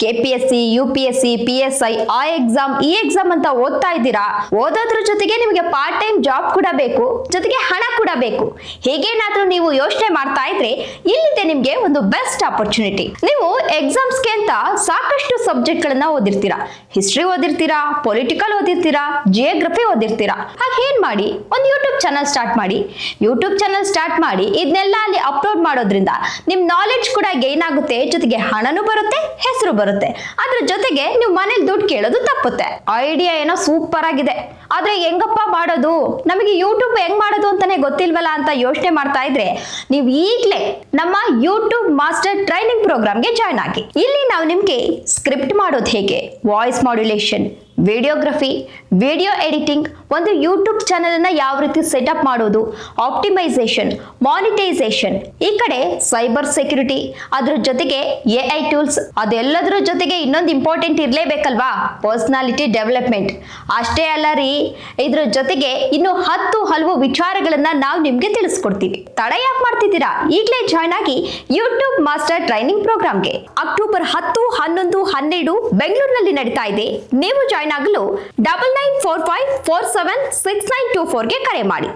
KPSC, UPSC, PSI ಆ exam ಈ exam ಅಂತ ಓದ್ತಾ ಇದ್ದೀರಾ. ಓದೋದ್ರ ಜೊತೆಗೆ ನಿಮಗೆ ಪಾರ್ಟ್ ಟೈಮ್ ಜಾಬ್ ಕೂಡ ಬೇಕು, ಜೊತೆಗೆ ಹಣ ಕೂಡ ಬೇಕು. ಹೇಗೇನಾದ್ರೂ ನೀವು ಯೋಚನೆ ಮಾಡ್ತಾ ಇದ್ರೆ ಇಲ್ಲಿದೆ ನಿಮ್ಗೆ ಒಂದು ಬೆಸ್ಟ್ ಆಪರ್ಚುನಿಟಿ. ನೀವು ಎಕ್ಸಾಮ್ಸ್ಗೆ ಅಂತ ಸಾಕಷ್ಟು ಸಬ್ಜೆಕ್ಟ್ ಗಳನ್ನ ಓದಿರ್ತೀರಾ. ಹಿಸ್ಟ್ರಿ ಓದಿರ್ತೀರಾ, ಪೊಲಿಟಿಕಲ್ ಓದಿರ್ತೀರಾ, ಜಿಯೋಗ್ರಫಿ ಓದಿರ್ತೀರಾ. ಹಾಗೆ ಏನ್ ಮಾಡಿ, ಒಂದು ಯೂಟ್ಯೂಬ್ ಚಾನಲ್ ಸ್ಟಾರ್ಟ್ ಮಾಡಿ ಇದನ್ನೆಲ್ಲ ಅಲ್ಲಿ ಅಪ್ಲೋಡ್ ಮಾಡೋದ್ರಿಂದ ನಿಮ್ ನಾಲೆಡ್ಜ್ ಕೂಡ ಗೈನ್ ಆಗುತ್ತೆ, ಜೊತೆಗೆ ಹಣನೂ ಬರುತ್ತೆ, ಹೆಸರು ಬರುತ್ತೆ. ಅದ್ರ ಜೊತೆಗೆ ನೀವು ಮನೇಲಿ ದುಡ್ಡು ಕೇಳೋದು ತಪ್ಪುತ್ತೆ. ಐಡಿಯಾ ಏನೋ ಸೂಪರ್ ಆಗಿದೆ, ಆದ್ರೆ ಹೆಂಗಪ್ಪ ಮಾಡೋದು, ನಮಗೆ ಯೂಟ್ಯೂಬ್ ಹೆಂಗ್ ಮಾಡೋದು ಅಂತಾನೆ ಗೊತ್ತಿಲ್ವಲ್ಲ ಅಂತ ಯೋಚನೆ ಮಾಡ್ತಾ ಇದ್ರೆ ನೀವು ಈಗಲೇ ನಮ್ಮ ಯೂಟ್ಯೂಬ್ ಮಾಸ್ಟರ್ ಟ್ರೈನಿಂಗ್ ಪ್ರೋಗ್ರಾಮ್ಗೆ ಜಾಯ್ನ್ ಆಗಿ. ಇಲ್ಲಿ ನಾವು ನಿಮ್ಗೆ ಸ್ಕ್ರಿಪ್ಟ್ ಮಾಡೋದು ಹೇಗೆ, voice modulation, videography, video editing, ಒಂದು ಯೂಟ್ಯೂಬ್ ಚಾನೆಲ್ ಅನ್ನ ಯಾವ ರೀತಿ ಸೆಟಪ್ ಮಾಡೋದು, ಆಪ್ಟಿಮೈಸೇಷನ್, ಮಾನಿಟೈಸೇಷನ್, ಈ ಕಡೆ ಸೈಬರ್ ಸೆಕ್ಯೂರಿಟಿ, ಅದ್ರ ಜೊತೆಗೆ AI ಟೂಲ್ಸ್, ಅದೆಲ್ಲದರ ಜೊತೆಗೆ ಇನ್ನೊಂದು ಇಂಪಾರ್ಟೆಂಟ್ ಇರಲೇಬೇಕಲ್ವಾ, ಪರ್ಸನಾಲಿಟಿ ಡೆವಲಪ್ಮೆಂಟ್. ಅಷ್ಟೇ ಅಲ್ಲ ರೀ, ಇದ್ರ ಜೊತೆಗೆ ಇನ್ನು 10 ಹಲವು ವಿಚಾರಗಳನ್ನ ನಾವು ನಿಮ್ಗೆ ತಿಳಿಸ್ಕೊಡ್ತೀವಿ. ತಡ ಯಾಕೆ ಮಾಡ್ತಿದ್ದೀರಾ, ಈಗಲೇ ಜಾಯ್ನ್ ಆಗಿ ಯೂಟ್ಯೂಬ್ ಮಾಸ್ಟರ್ ಟ್ರೈನಿಂಗ್ ಪ್ರೋಗ್ರಾಮ್ಗೆ. ಅಕ್ಟೋಬರ್ 10, 11, 12 ಬೆಂಗಳೂರಿನಲ್ಲಿ ನಡೀತಾ ಇದೆ. ನೀವು ಜಾಯ್ನ್ ಆಗಲು 9945476924 ಗೆ ಕರೆ ಮಾಡಿ.